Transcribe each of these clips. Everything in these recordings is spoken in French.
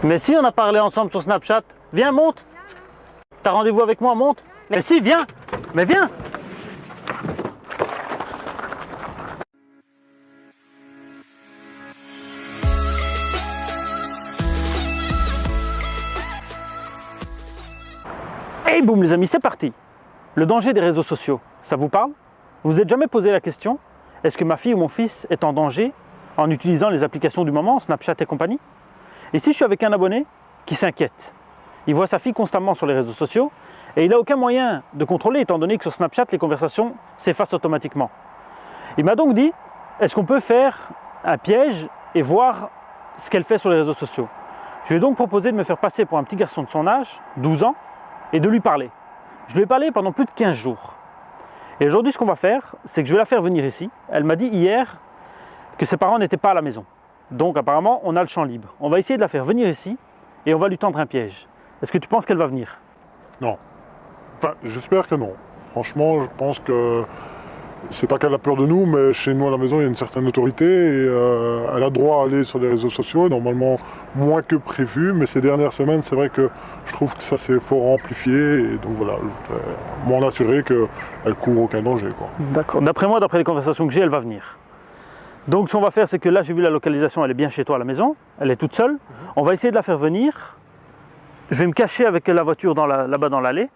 Mais si, on a parlé ensemble sur Snapchat. Viens, monte. T'as rendez-vous avec moi, monte. Mais si, viens. Mais viens. Et boum les amis, c'est parti. Le danger des réseaux sociaux, ça vous parle? Vous vous êtes jamais posé la question, est-ce que ma fille ou mon fils est en danger en utilisant les applications du moment, Snapchat et compagnie? Et si je suis avec un abonné qui s'inquiète, il voit sa fille constamment sur les réseaux sociaux et il n'a aucun moyen de contrôler étant donné que sur Snapchat, les conversations s'effacent automatiquement. Il m'a donc dit, est-ce qu'on peut faire un piège et voir ce qu'elle fait sur les réseaux sociaux? Je lui ai donc proposé de me faire passer pour un petit garçon de son âge, 12 ans, et de lui parler. Je lui ai parlé pendant plus de 15 jours. Et aujourd'hui, ce qu'on va faire, c'est que je vais la faire venir ici. Elle m'a dit hier que ses parents n'étaient pas à la maison. Donc apparemment, on a le champ libre. On va essayer de la faire venir ici et on va lui tendre un piège. Est-ce que tu penses qu'elle va venir? Non. Enfin, j'espère que non. Franchement, je pense que c'est pas qu'elle a peur de nous, mais chez nous à la maison, il y a une certaine autorité et elle a droit à aller sur les réseaux sociaux, normalement moins que prévu, mais ces dernières semaines, c'est vrai que je trouve que ça s'est fort amplifié et donc voilà, je voudrais m'en assurer qu'elle court aucun danger, quoi. D'accord. D'après moi, d'après les conversations que j'ai, elle va venir. Donc ce qu'on va faire, c'est que là, j'ai vu la localisation, elle est bien chez toi à la maison, elle est toute seule. On va essayer de la faire venir. Je vais me cacher avec la voiture là-bas dans l'allée.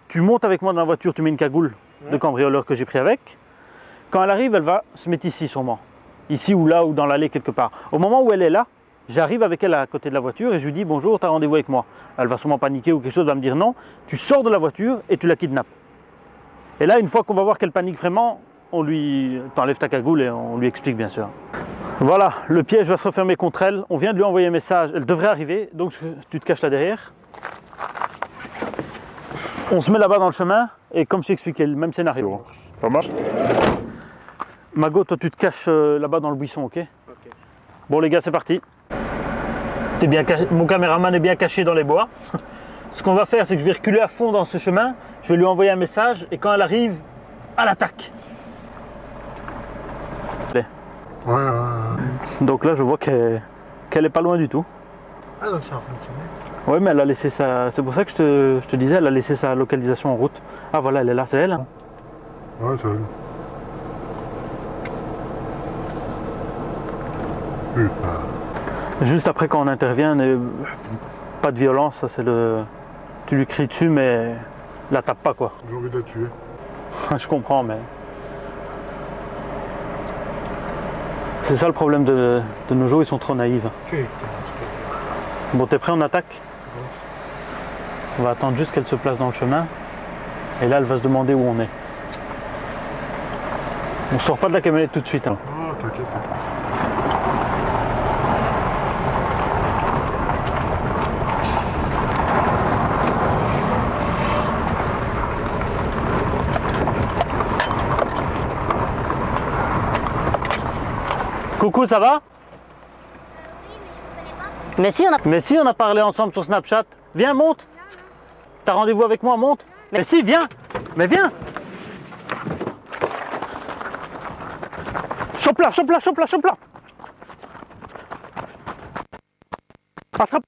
Tu montes avec moi dans la voiture, tu mets une cagoule de cambrioleur que j'ai pris avec. Quand elle arrive, elle va se mettre ici sûrement. Ici ou là ou dans l'allée quelque part. Au moment où elle est là, j'arrive avec elle à côté de la voiture et je lui dis bonjour, tu as rendez-vous avec moi. Elle va sûrement paniquer ou quelque chose, va me dire non. Tu sors de la voiture et tu la kidnappes. Et là, une fois qu'on va voir qu'elle panique vraiment, on lui t'enlève ta cagoule et on lui explique bien sûr. Voilà, le piège va se refermer contre elle. On vient de lui envoyer un message, elle devrait arriver, donc tu te caches là derrière. On se met là-bas dans le chemin et comme je t'ai expliqué, le même scénario. Ça marche? Mago, toi tu te caches là-bas dans le buisson, ok? Ok. Bon les gars, c'est parti. Mon caméraman est bien caché dans les bois. Ce qu'on va faire, c'est que je vais reculer à fond dans ce chemin. Je vais lui envoyer un message et quand elle arrive, à l'attaque. Ouais. Donc là, je vois qu'elle est pas loin du tout. Ah donc ça a fonctionné. Oui, mais elle a laissé sa... C'est pour ça que je te disais, elle a laissé sa localisation en route. Ah voilà, elle est là, c'est elle. Hein. Ouais, c'est elle. Putain. Juste après, quand on intervient, pas de violence, ça c'est le... Tu lui cries dessus, mais la tape pas quoi. J'ai envie de la tuer. Je comprends, mais... C'est ça le problème de nos jours, ils sont trop naïfs. Putain. Bon, t'es prêt, on attaque? On va attendre juste qu'elle se place dans le chemin. Et là, elle va se demander où on est. On sort pas de la camionnette tout de suite. Hein. Ah, t'inquiète. Coucou, ça va? Mais si, on a parlé ensemble sur Snapchat. Viens, monte. T'as rendez-vous avec moi, monte. Mais si, viens. Mais viens. Chope-la, chope-la, chope-la, chope-la. Attrape.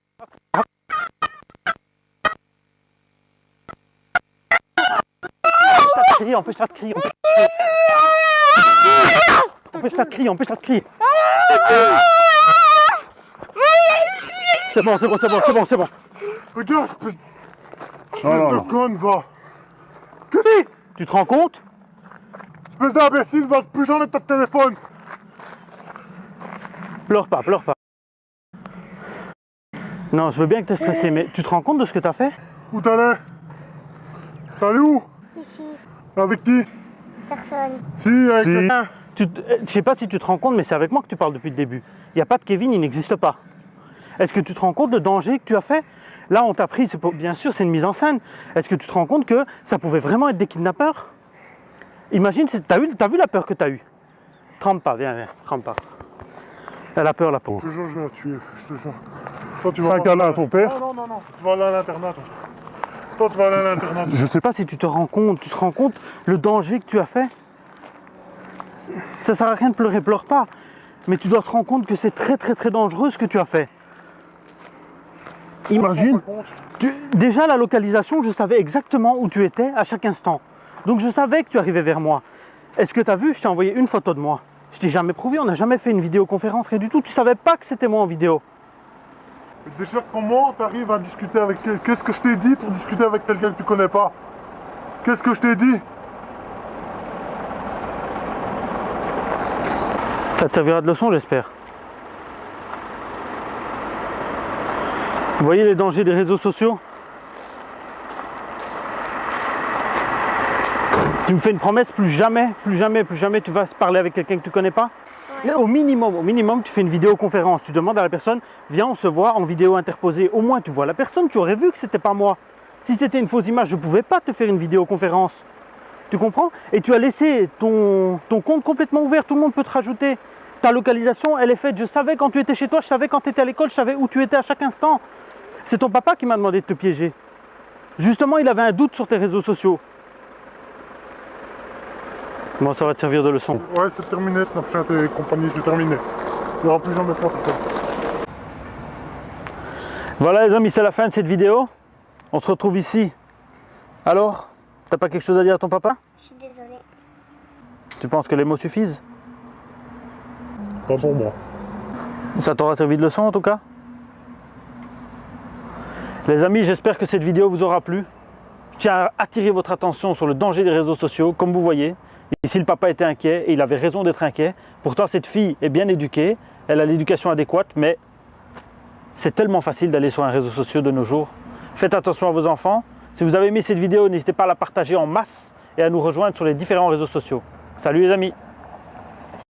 Empêche-la de crier, empêche-la de crier. Empêche-la de crier. C'est bon. Regarde, espèce de conne, va. Qu'est-ce que tu te rends compte? Espèce d'imbécile, va plus jamais de ta téléphone. Pleure pas. Non, je veux bien que tu es stressé, mais tu te rends compte de ce que tu as fait? Où t'allais? T'allais où? Ici, Avec qui? personne. Si, avec quelqu'un. Je sais pas si tu te rends compte, mais c'est avec moi que tu parles depuis le début. Il n'y a pas de Kevin, il n'existe pas. Est-ce que tu te rends compte du danger que tu as fait? Là, on t'a pris, bien sûr, c'est une mise en scène. Est-ce que tu te rends compte que ça pouvait vraiment être des kidnappeurs? Imagine, t'as vu la peur que tu as eue? Trempe pas, viens, trempe pas. Elle a peur, la pauvre. Je te jure, je vais la tuer, je te jure. Toi, tu vas... C'est un câlin à ton père? Non. Tu vas aller à l'internat, toi. Toi, tu vas aller à l'internat. Je sais pas si tu te rends compte le danger que tu as fait? Ça sert à rien de pleurer, pleure pas. Mais tu dois te rendre compte que c'est très dangereux ce que tu as fait. Imagine, déjà la localisation, je savais exactement où tu étais à chaque instant. Donc je savais que tu arrivais vers moi. Est-ce que tu as vu, je t'ai envoyé une photo de moi. Je t'ai jamais prouvé, on n'a jamais fait une vidéoconférence, rien du tout. Tu savais pas que c'était moi en vidéo. Déjà, comment tu arrives à discuter avec... Qu'est-ce que je t'ai dit pour discuter avec quelqu'un que tu connais pas? Qu'est-ce que je t'ai dit? Ça te servira de leçon, j'espère. Vous voyez les dangers des réseaux sociaux? Tu me fais une promesse, plus jamais tu vas parler avec quelqu'un que tu connais pas? Ouais. Au minimum, tu fais une vidéoconférence. Tu demandes à la personne, viens, on se voit en vidéo interposée. Au moins, tu vois la personne, tu aurais vu que c'était pas moi. Si c'était une fausse image, je ne pouvais pas te faire une vidéoconférence. Tu comprends? Et tu as laissé ton compte complètement ouvert, tout le monde peut te rajouter. Ta localisation, elle est faite. Je savais quand tu étais chez toi, je savais quand tu étais à l'école, je savais où tu étais à chaque instant. C'est ton papa qui m'a demandé de te piéger. Justement, il avait un doute sur tes réseaux sociaux. Bon, ça va te servir de leçon. Ouais, c'est terminé, Snapchat et compagnie, c'est terminé. Il n'y aura plus jamais de ça. Voilà les amis, c'est la fin de cette vidéo. On se retrouve ici. Alors, t'as pas quelque chose à dire à ton papa? Je suis désolée. Tu penses que les mots suffisent? Pas pour moi. Ça t'aura servi de leçon en tout cas? Les amis, j'espère que cette vidéo vous aura plu. Je tiens à attirer votre attention sur le danger des réseaux sociaux. Comme vous voyez, ici le papa était inquiet et il avait raison d'être inquiet. Pourtant cette fille est bien éduquée, elle a l'éducation adéquate, mais c'est tellement facile d'aller sur un réseau social de nos jours. Faites attention à vos enfants. Si vous avez aimé cette vidéo, n'hésitez pas à la partager en masse et à nous rejoindre sur les différents réseaux sociaux. Salut les amis!